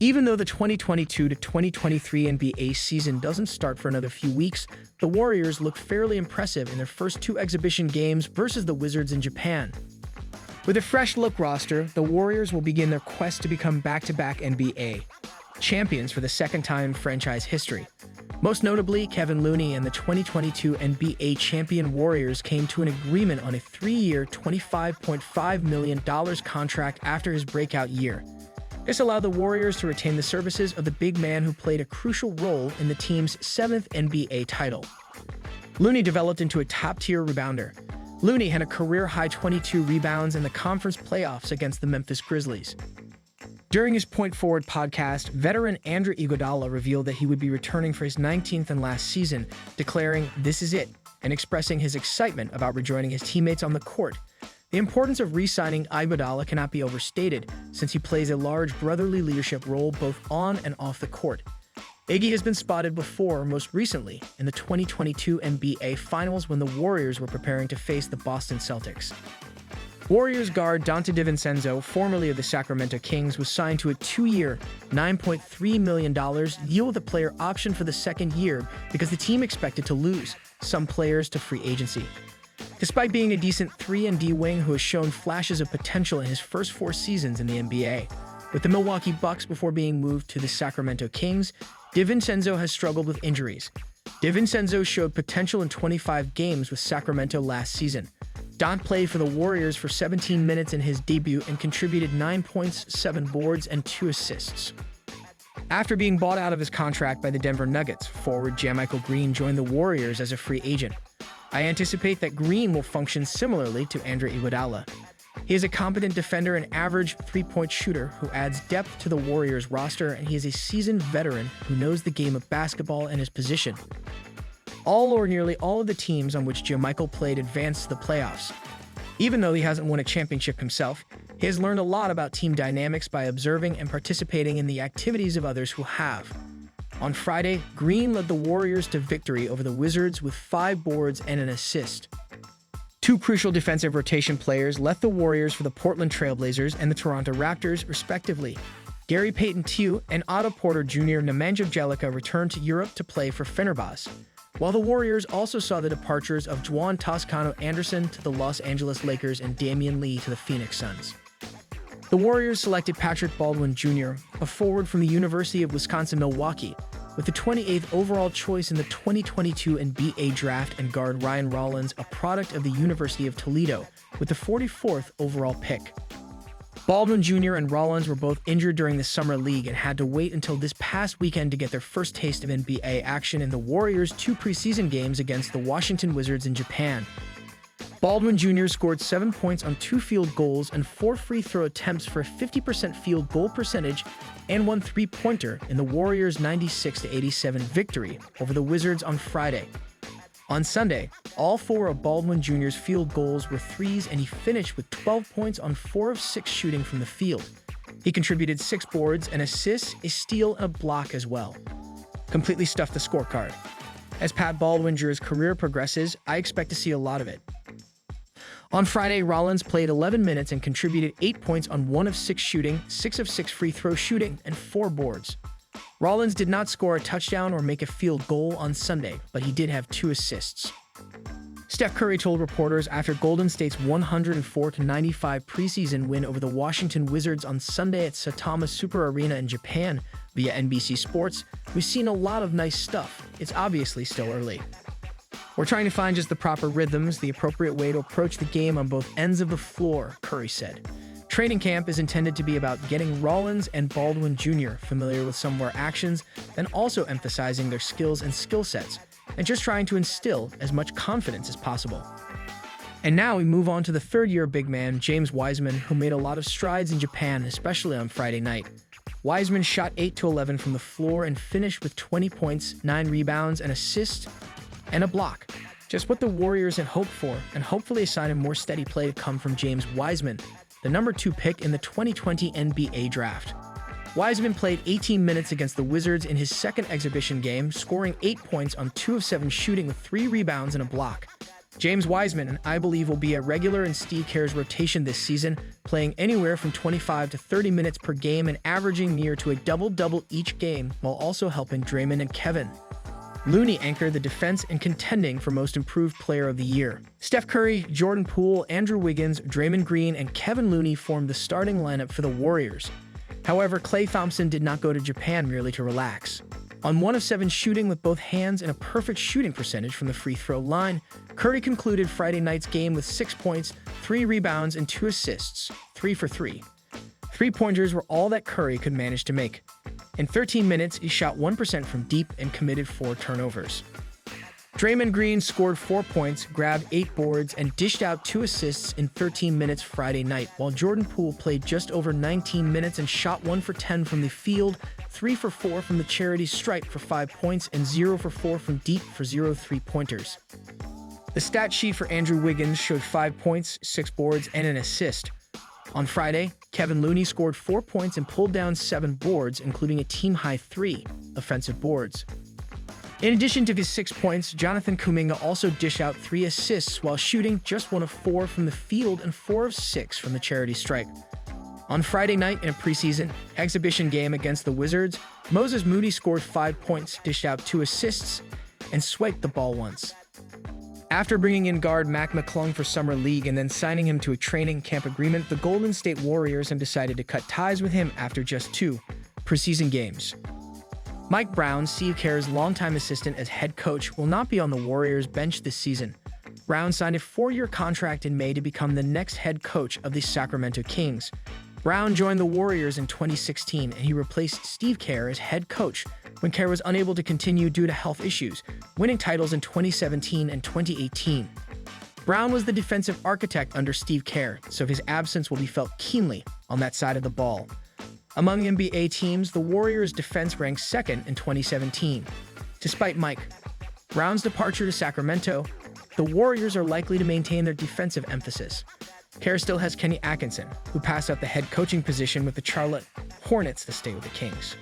Even though the 2022 to 2023 NBA season doesn't start for another few weeks, the Warriors look fairly impressive in their first two exhibition games versus the Wizards in Japan. With a fresh-look roster, the Warriors will begin their quest to become back-to-back NBA champions for the second time in franchise history. Most notably, Kevin Looney and the 2022 NBA champion Warriors came to an agreement on a 3-year, $25.5 million contract after his breakout year. This allowed the Warriors to retain the services of the big man who played a crucial role in the team's 7th NBA title. Looney developed into a top-tier rebounder. Looney had a career-high 22 rebounds in the conference playoffs against the Memphis Grizzlies. During his Point Forward podcast, veteran Andre Iguodala revealed that he would be returning for his 19th and last season, declaring, "This is it," and expressing his excitement about rejoining his teammates on the court. The importance of re-signing Iguodala cannot be overstated, since he plays a large brotherly leadership role both on and off the court. Iggy has been spotted before, most recently, in the 2022 NBA Finals when the Warriors were preparing to face the Boston Celtics. Warriors guard Donte DiVincenzo, formerly of the Sacramento Kings, was signed to a 2-year, $9.3 million deal with a player option for the second year because the team expected to lose some players to free agency. Despite being a decent 3-and-D wing who has shown flashes of potential in his first 4 seasons in the NBA, with the Milwaukee Bucks before being moved to the Sacramento Kings, DiVincenzo has struggled with injuries. DiVincenzo showed potential in 25 games with Sacramento last season. Don played for the Warriors for 17 minutes in his debut and contributed 9 points, 7 boards, and 2 assists. After being bought out of his contract by the Denver Nuggets, forward JaMychal Green joined the Warriors as a free agent. I anticipate that Green will function similarly to Andre Iguodala. He is a competent defender and average three-point shooter who adds depth to the Warriors roster, and he is a seasoned veteran who knows the game of basketball and his position. All or nearly all of the teams on which JaMychal played advanced to the playoffs. Even though he hasn't won a championship himself, he has learned a lot about team dynamics by observing and participating in the activities of others who have. On Friday, Green led the Warriors to victory over the Wizards with 5 boards and an assist. 2 crucial defensive rotation players left the Warriors for the Portland Trail Blazers and the Toronto Raptors, respectively. Gary Payton II and Otto Porter Jr. Nemanja Bjelica returned to Europe to play for Fenerbahce, while the Warriors also saw the departures of Juan Toscano-Anderson to the Los Angeles Lakers and Damian Lee to the Phoenix Suns. The Warriors selected Patrick Baldwin Jr., a forward from the University of Wisconsin-Milwaukee, with the 28th overall choice in the 2022 NBA draft, and guard Ryan Rollins, a product of the University of Toledo, with the 44th overall pick. Baldwin Jr. and Rollins were both injured during the Summer League and had to wait until this past weekend to get their first taste of NBA action in the Warriors' 2 preseason games against the Washington Wizards in Japan. Baldwin Jr. scored 7 points on 2 field goals and 4 free throw attempts for a 50% field goal percentage and 1 3-pointer in the Warriors' 96-87 victory over the Wizards on Friday. On Sunday, all 4 of Baldwin Jr.'s field goals were threes, and he finished with 12 points on 4 of 6 shooting from the field. He contributed 6 boards, an assist, a steal, and a block as well. Completely stuffed the scorecard. As Pat Baldwin Jr.'s career progresses, I expect to see a lot of it. On Friday, Rollins played 11 minutes and contributed 8 points on 1 of 6 shooting, 6 of 6 free throw shooting, and 4 boards. Rollins did not score a touchdown or make a field goal on Sunday, but he did have 2 assists. Steph Curry told reporters after Golden State's 104-95 preseason win over the Washington Wizards on Sunday at Saitama Super Arena in Japan via NBC Sports, "We've seen a lot of nice stuff. It's obviously still early. We're trying to find just the proper rhythms, the appropriate way to approach the game on both ends of the floor," Curry said. Training camp is intended to be about getting Rollins and Baldwin Jr. familiar with some of our actions, then also emphasizing their skills and skill sets, and just trying to instill as much confidence as possible. And now we move on to the third-year big man, James Wiseman, who made a lot of strides in Japan, especially on Friday night. Wiseman shot 8-11 from the floor and finished with 20 points, 9 rebounds, an assist, and a block. Just what the Warriors had hoped for, and hopefully a sign of more steady play to come from James Wiseman, the number 2 pick in the 2020 NBA draft. Wiseman played 18 minutes against the Wizards in his second exhibition game, scoring 8 points on 2 of 7 shooting with 3 rebounds and a block. James Wiseman, I believe, will be a regular in Steve Kerr's rotation this season, playing anywhere from 25 to 30 minutes per game and averaging near to a double-double each game, while also helping Draymond and Kevin Looney anchor the defense and contending for Most Improved Player of the Year. Steph Curry, Jordan Poole, Andrew Wiggins, Draymond Green, and Kevin Looney formed the starting lineup for the Warriors. However, Klay Thompson did not go to Japan merely to relax. On 1 of 7 shooting with both hands and a perfect shooting percentage from the free throw line, Curry concluded Friday night's game with 6 points, 3 rebounds, and 2 assists, 3 for 3. Three-pointers were all that Curry could manage to make. In 13 minutes, he shot 1% from deep and committed 4 turnovers. Draymond Green scored 4 points, grabbed 8 boards, and dished out 2 assists in 13 minutes Friday night, while Jordan Poole played just over 19 minutes and shot 1 for 10 from the field, 3 for 4 from the charity stripe for 5 points, and 0 for 4 from deep for 0 3-pointers. The stat sheet for Andrew Wiggins showed 5 points, 6 boards, and an assist. On Friday, Kevin Looney scored 4 points and pulled down 7 boards, including a team-high 3 offensive boards. In addition to his 6 points, Jonathan Kuminga also dished out 3 assists while shooting just 1 of 4 from the field and 4 of 6 from the charity stripe. On Friday night in a preseason exhibition game against the Wizards, Moses Moody scored 5 points, dished out 2 assists, and swiped the ball once. After bringing in guard Mac McClung for Summer League and then signing him to a training camp agreement, the Golden State Warriors have decided to cut ties with him after just 2 preseason games. Mike Brown, Steve Kerr's longtime assistant as head coach, will not be on the Warriors' bench this season. Brown signed a 4-year contract in May to become the next head coach of the Sacramento Kings. Brown joined the Warriors in 2016, and he replaced Steve Kerr as head coach when Kerr was unable to continue due to health issues, winning titles in 2017 and 2018. Brown was the defensive architect under Steve Kerr, so his absence will be felt keenly on that side of the ball. Among NBA teams, the Warriors' defense ranked 2nd in 2017. Despite Mike Brown's departure to Sacramento, the Warriors are likely to maintain their defensive emphasis. Kerr still has Kenny Atkinson, who passed up the head coaching position with the Charlotte Hornets to stay with the Kings.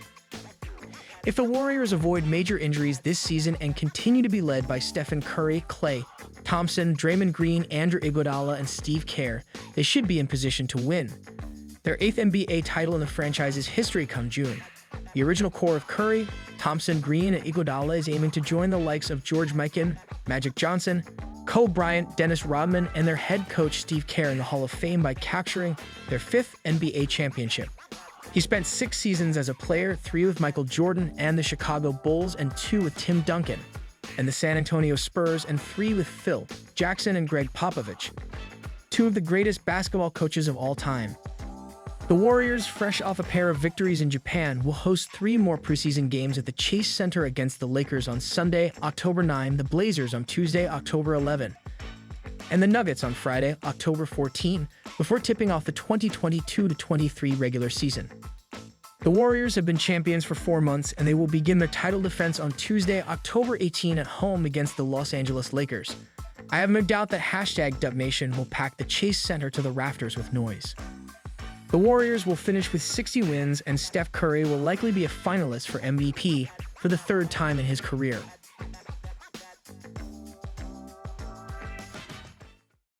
If the Warriors avoid major injuries this season and continue to be led by Stephen Curry, Klay Thompson, Draymond Green, Andrew Iguodala, and Steve Kerr, they should be in position to win their 8th NBA title in the franchise's history come June. The original core of Curry, Thompson, Green, and Iguodala is aiming to join the likes of George Mikan, Magic Johnson, Kobe Bryant, Dennis Rodman, and their head coach Steve Kerr in the Hall of Fame by capturing their 5th NBA championship. He spent 6 seasons as a player, 3 with Michael Jordan and the Chicago Bulls, and 2 with Tim Duncan and the San Antonio Spurs, and 3 with Phil Jackson and Greg Popovich, 2 of the greatest basketball coaches of all time. The Warriors, fresh off a pair of victories in Japan, will host 3 more preseason games at the Chase Center against the Lakers on Sunday, October 9, the Blazers on Tuesday, October 11, and the Nuggets on Friday, October 14, before tipping off the 2022-23 regular season. The Warriors have been champions for 4 months, and they will begin their title defense on Tuesday, October 18 at home against the Los Angeles Lakers. I have no doubt that #DubNation will pack the Chase Center to the rafters with noise. The Warriors will finish with 60 wins, and Steph Curry will likely be a finalist for MVP for the 3rd time in his career.